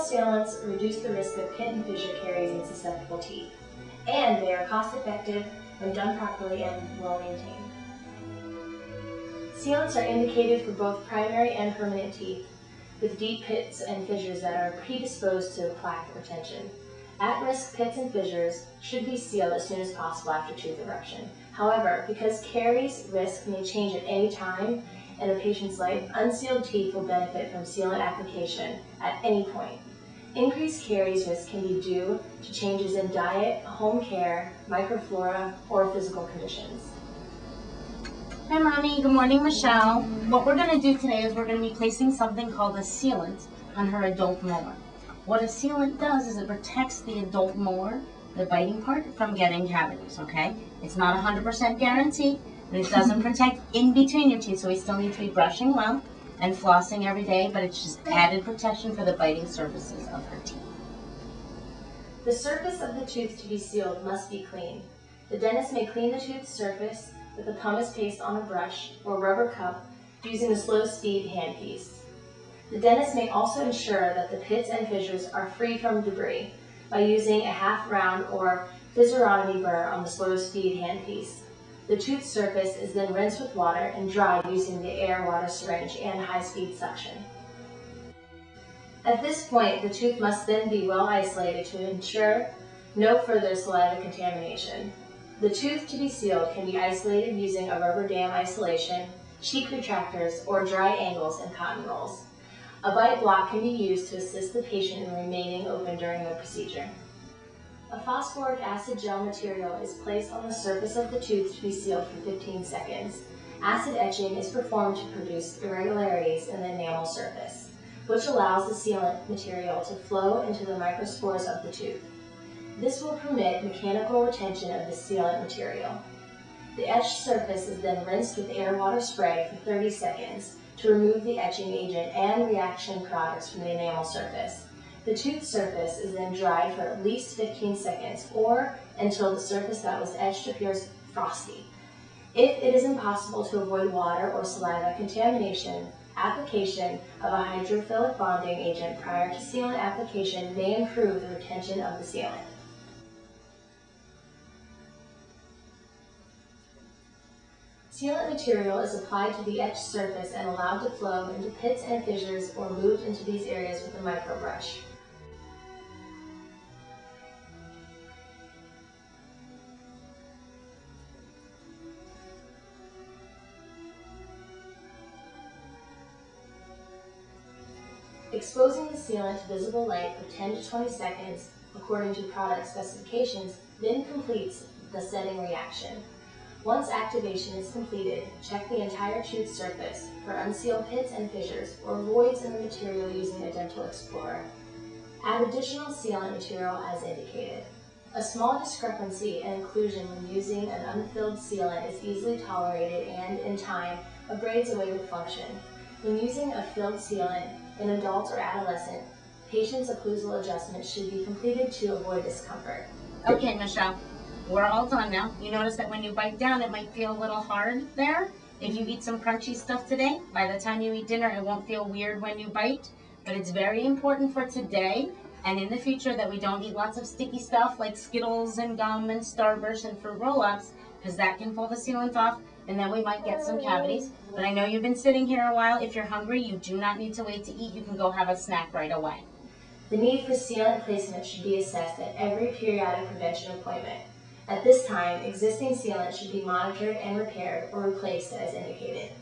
sealants reduce the risk of pit and fissure caries in susceptible teeth, and they are cost-effective when done properly and well maintained. Sealants are indicated for both primary and permanent teeth with deep pits and fissures that are predisposed to plaque retention. At-risk pits and fissures should be sealed as soon as possible after tooth eruption. However, because caries risk may change at any time in a patient's life, unsealed teeth will benefit from sealant application at any point. Increased caries risk can be due to changes in diet, home care, microflora, or physical conditions. Hi Mommy, good morning Michelle. What we're going to do today is we're going to be placing something called a sealant on her adult molar. What a sealant does is it protects the adult molar, the biting part, from getting cavities, okay? It's not 100% guaranteed, but it doesn't protect in between your teeth, so we still need to be brushing well and flossing every day, but it's just added protection for the biting surfaces of her teeth. The surface of the tooth to be sealed must be clean. The dentist may clean the tooth surface with a pumice paste on a brush or rubber cup using a slow-speed handpiece. The dentist may also ensure that the pits and fissures are free from debris by using a half-round or fissurotomy burr on the slow-speed handpiece. The tooth surface is then rinsed with water and dried using the air-water syringe and high-speed suction. At this point, the tooth must then be well isolated to ensure no further saliva contamination. The tooth to be sealed can be isolated using a rubber dam isolation, cheek retractors, or dry angles and cotton rolls. A bite block can be used to assist the patient in remaining open during the procedure. A phosphoric acid gel material is placed on the surface of the tooth to be sealed for 15 seconds. Acid etching is performed to produce irregularities in the enamel surface, which allows the sealant material to flow into the microspores of the tooth. This will permit mechanical retention of the sealant material. The etched surface is then rinsed with air-water spray for 30 seconds to remove the etching agent and reaction products from the enamel surface. The tooth surface is then dried for at least 15 seconds or until the surface that was etched appears frosty. If it is impossible to avoid water or saliva contamination, application of a hydrophilic bonding agent prior to sealant application may improve the retention of the sealant. Sealant material is applied to the etched surface and allowed to flow into pits and fissures or moved into these areas with a microbrush. Exposing the sealant to visible light for 10 to 20 seconds, according to product specifications, then completes the setting reaction. Once activation is completed, check the entire tooth surface for unsealed pits and fissures or voids in the material using a dental explorer. Add additional sealant material as indicated. A small discrepancy in inclusion when using an unfilled sealant is easily tolerated and, in time, abrades away with function. When using a filled sealant in adults or adolescent, patients' occlusal adjustments should be completed to avoid discomfort. Okay, Michelle. We're all done now. You notice that when you bite down, it might feel a little hard there. If you eat some crunchy stuff today, by the time you eat dinner, it won't feel weird when you bite. But it's very important for today and in the future that we don't eat lots of sticky stuff like Skittles and gum and Starburst and fruit roll-ups, because that can pull the sealant off and then we might get some cavities. But I know you've been sitting here a while. If you're hungry, you do not need to wait to eat. You can go have a snack right away. The need for sealant placement should be assessed at every periodic prevention appointment. At this time, existing sealant should be monitored and repaired or replaced as indicated.